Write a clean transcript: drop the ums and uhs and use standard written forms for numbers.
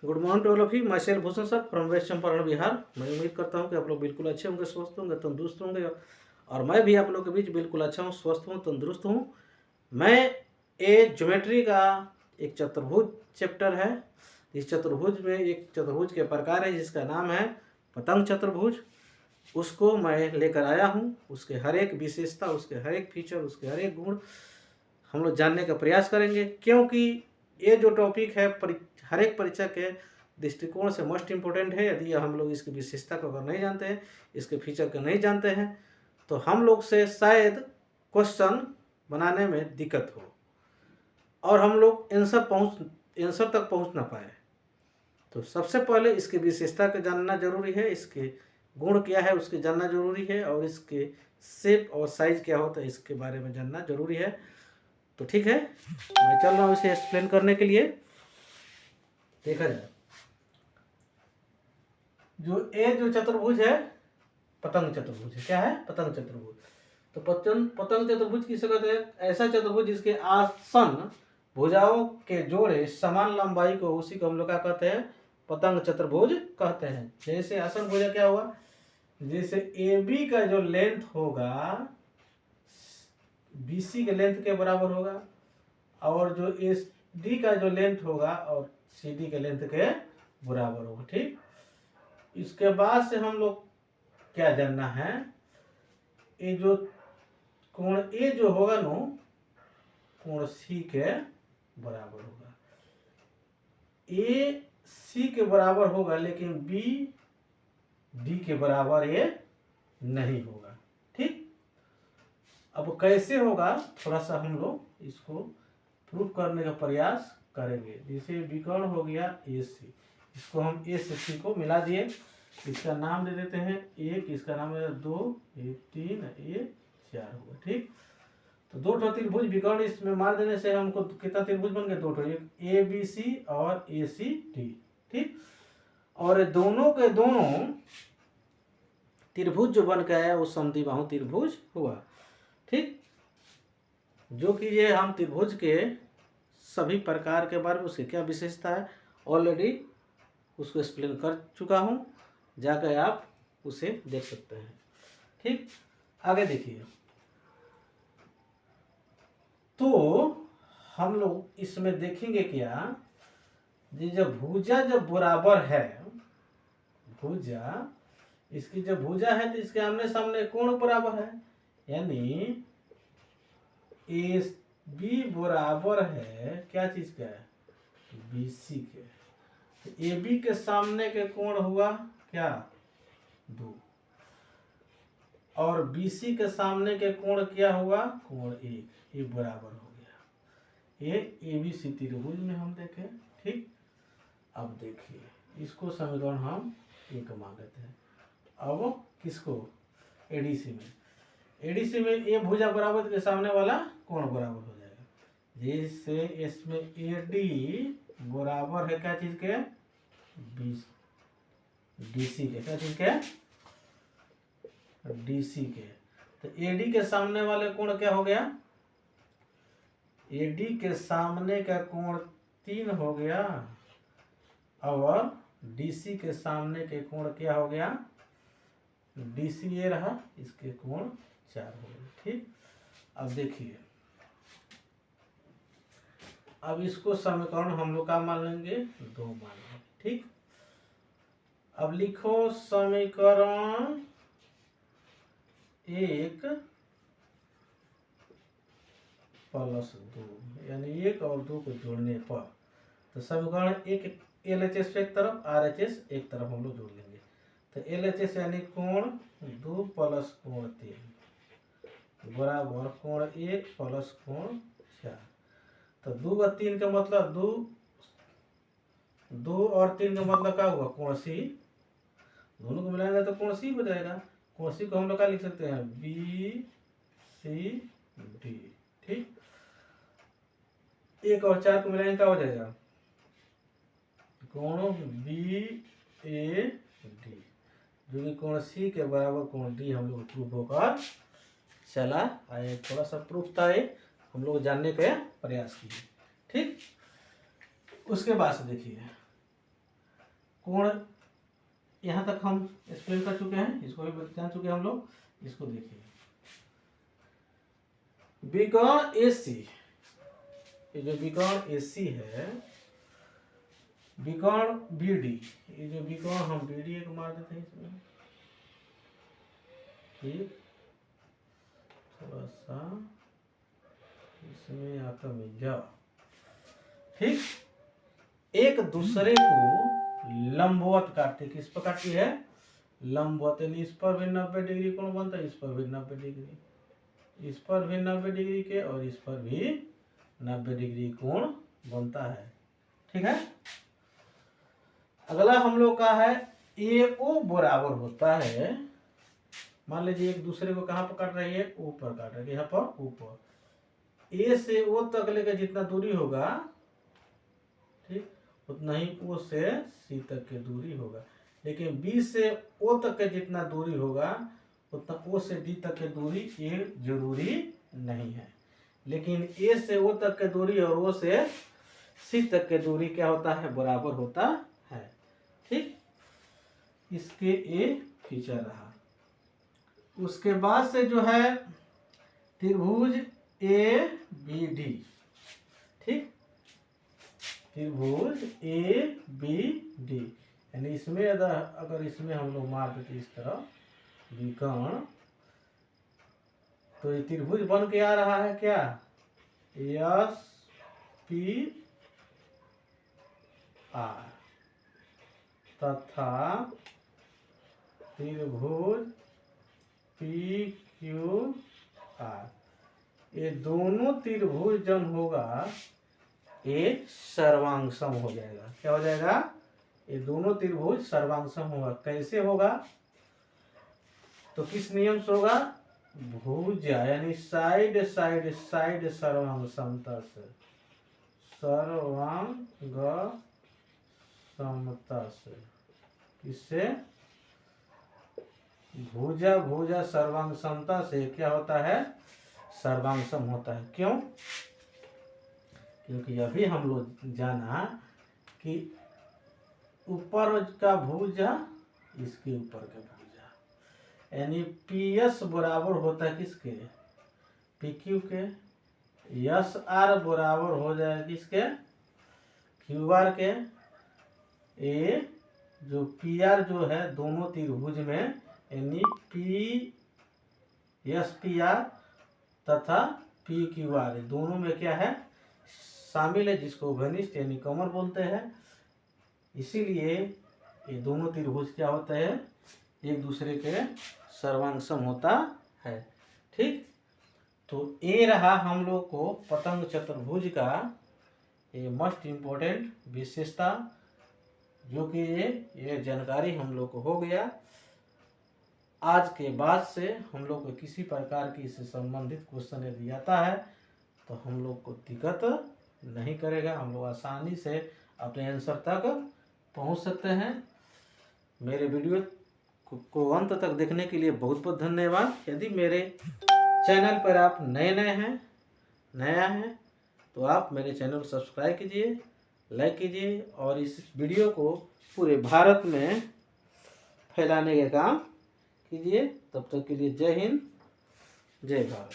Good morning to all of you. Myself Bhushan sir from West Champaran Bihar. मैं उम्मीद करता हूँ कि आप लोग बिल्कुल अच्छे होंगे, स्वस्थ होंगे, तंदुरुस्त होंगे और मैं भी आप लोग के बीच बिल्कुल अच्छा हूँ, स्वस्थ हूँ, तंदुरुस्त हूँ। मैं ज्योमेट्री का एक चतुर्भुज चैप्टर है। इस चतुर्भुज में एक चतुर्भुज के प्रकार है जिसका नाम है पतंग चतुर्भुज। उसको मैं लेकर आया हूँ। उसके हर एक विशेषता, उसके हर एक फीचर, उसके हर एक गुण हम लोग जानने का प्रयास करेंगे, क्योंकि ये जो टॉपिक है हर एक परीक्षा के दृष्टिकोण से मोस्ट इम्पोर्टेंट है। यदि हम लोग इसकी विशेषता को अगर नहीं जानते हैं, इसके फीचर को नहीं जानते हैं, तो हम लोग से शायद क्वेश्चन बनाने में दिक्कत हो और हम लोग आंसर तक पहुंच ना पाए। तो सबसे पहले इसकी विशेषता को जानना जरूरी है, इसके गुण क्या है उसके जानना जरूरी है, और इसके शेप और साइज क्या होता है इसके बारे में जानना जरूरी है। तो ठीक है, मैं चल रहा हूँ इसे एक्सप्लेन करने के लिए। देखा जाए जो चतुर्भुज है पतंग चतुर्भुज है। क्या है? पतंग चतुर्भुज। तो पतंग चतुर्भुज किसे कहते हैं? ऐसा चतुर्भुज जिसके आसन भुजाओं के जोड़े समान लंबाई को, उसी को हम लोग क्या कहते हैं? पतंग चतुर्भुज कहते हैं। जैसे आसन भुजा क्या हुआ? जैसे ए बी का जो लेंथ होगा BC के लेंथ के बराबर होगा, और जो SD का जो लेंथ होगा और CD के लेंथ के बराबर होगा। ठीक, इसके बाद से हम लोग क्या जानना है? ये जो कोण A जो होगा नो, कोण C के बराबर होगा। A C के बराबर होगा, लेकिन B D के बराबर ये नहीं होगा। ठीक, अब कैसे होगा थोड़ा सा हम लोग इसको प्रूफ करने का प्रयास करेंगे। जैसे विकर्ण हो गया AC, इसको हम A से C को मिला दिए, इसका नाम दे देते हैं 1, इसका नाम है 2, ये 3, ये 4 होगा। ठीक, तो दो ठो त्रिभुज विकर्ण इसमें मार देने से हमको कितना त्रिभुज बन गए? दो ठो, एक ABC और ACD। ठीक, और दोनों के दोनों त्रिभुज जो बन गया है वो समद्विबाहु त्रिभुज हुआ। ठीक, जो कि ये हम त्रिभुज के सभी प्रकार के बारे में, उसकी क्या विशेषता है, ऑलरेडी उसको एक्सप्लेन कर चुका हूँ, जाकर आप उसे देख सकते हैं। ठीक, आगे देखिए। तो हम लोग इसमें देखेंगे क्या, ये जब भुजा जब बराबर है, भुजा इसकी जब भुजा है तो इसके आमने सामने कोण बराबर है, यानी AB बराबर है क्या चीज का है? BC के। तो AB के सामने के कोण हुआ क्या? 2, और BC के सामने के कोण क्या हुआ? कोण 1। ये बराबर हो गया। ये ABC त्रिभुज में हम देखें। ठीक, अब देखिए इसको समीकरण हम 1 मान लेते हैं। अब किसको? ADC में। ADC में ये भुजा बराबर के सामने वाला कोण बराबर हो जाएगा। जैसे इसमें AD बराबर है क्या चीज के? DC के। क्या चीज के? DC के। तो AD के सामने वाले कोण क्या हो गया? AD के सामने का कोण 3 हो गया, और DC के सामने के कोण क्या हो गया? DC ये रहा, इसके कोण 4 हो गए। ठीक, अब देखिए, अब इसको समीकरण हम लोग का मान लेंगे 2 मान लेंगे। ठीक, अब लिखो समीकरण 1 प्लस 2, यानी 1 और 2 को जोड़ने पर, तो समीकरण 1 LHS एक तरफ, RHS एक तरफ हम लोग जोड़ लेंगे। तो LHS यानी कोण 2 प्लस कोण 3 बराबर कोण 1 प्लस कोण 4। तो 2 और 3 का मतलब 2 और 3 का मतलब क्या हुआ? कोण C। दोनों को मिलाएंगे तो कोण C हो जाएगा। कोण C को हम लोग क्या लिख सकते हैं? BCD। ठीक, 1 और 4 को मिलाएंगे क्या हो जाएगा? कोण BAD, जो कि कोण C के बराबर कोण D हम लोग प्रूफ होकर चला आए। थोड़ा सा प्रूफ था ये, हम लोग जानने का प्रयास किए। ठीक, उसके बाद से देखिए कोण यहाँ तक हम एक्सप्लेन कर चुके हैं, इसको भी जान चुके हैं हम लोग। इसको देखिए, विकर्ण AC, ये जो विकर्ण AC है, विकर्ण BD, ये जो विकर्ण हम BD एक मार देते हैं इसमें, ठीक, थोड़ा सा इसमें आता मिल जाओ, ठीक, एक दूसरे को लंबवत काटते, किस पर काटती है, लंबवत, यानी इस पर भी 90 डिग्री कोण बनता है, इस पर भी 90 डिग्री, इस पर भी 90 डिग्री के और इस पर भी 90 डिग्री कोण बनता है, ठीक है। अगला हम लोग का है AO बराबर होता है, मान लीजिए एक दूसरे को कहाँ पर काट रही है, ऊपर काट रही है, यहाँ पर ऊपर, A से O तक लेकर जितना दूरी होगा, ठीक, उतना ही O से C तक की दूरी होगा। लेकिन B से O तक के जितना दूरी होगा उतना O से D तक की दूरी ये जरूरी नहीं है। लेकिन A से O तक की दूरी और O से C तक की दूरी क्या होता है, बराबर होता है, ठीक। इसके A खींचा रहा। उसके बाद से जो है त्रिभुज ABD, ठीक, त्रिभुज ABD, यानी इसमें अगर इसमें हम लोग मार देते इस तरह विकर्ण, तो ये त्रिभुज बन के आ रहा है क्या, SPR तथा त्रिभुज PQR, ये दोनों त्रिभुज जब होगा ये सर्वांगसम हो जाएगा। क्या हो जाएगा, ये दोनों त्रिभुज सर्वांगसम होगा। कैसे होगा, तो किस नियम से होगा, भुजा यानी साइड साइड साइड सर्वांग समता से, सर्वांग समता से, इससे भुजा भुजा सर्वांग समता से क्या होता है, सर्वांगसम होता है। क्यों, क्योंकि अभी हम लोग जाना कि ऊपर का भुजा इसके ऊपर का भुजा, यानी PS बराबर होता है किसके, PQ के, SR बराबर हो जाए किसके, QR के। ये जो PR जो है दोनों त्रिभुज में, यानी SPR तथा PQR दोनों में क्या है, शामिल है, जिसको घनिष्ठ यानी कमर बोलते हैं। इसीलिए ये दोनों त्रिभुज क्या होते हैं, एक दूसरे के सर्वांगसम होता है, ठीक। तो ये रहा हम लोग को पतंग चतुर्भुज का ये मोस्ट इम्पोर्टेंट विशेषता, जो कि ये जानकारी हम लोग को हो गया। आज के बाद से हम लोग को किसी प्रकार की इससे संबंधित क्वेश्चन यदि आता है तो हम लोग को दिक्कत नहीं करेगा, हम लोग आसानी से अपने आंसर तक पहुंच सकते हैं। मेरे वीडियो को अंत तक देखने के लिए बहुत बहुत धन्यवाद। यदि मेरे चैनल पर आप नया हैं तो आप मेरे चैनल को सब्सक्राइब कीजिए, लाइक कीजिए और इस वीडियो को पूरे भारत में फैलाने का काम कीजिए। तब तक के लिए जय हिंद, जय भारत।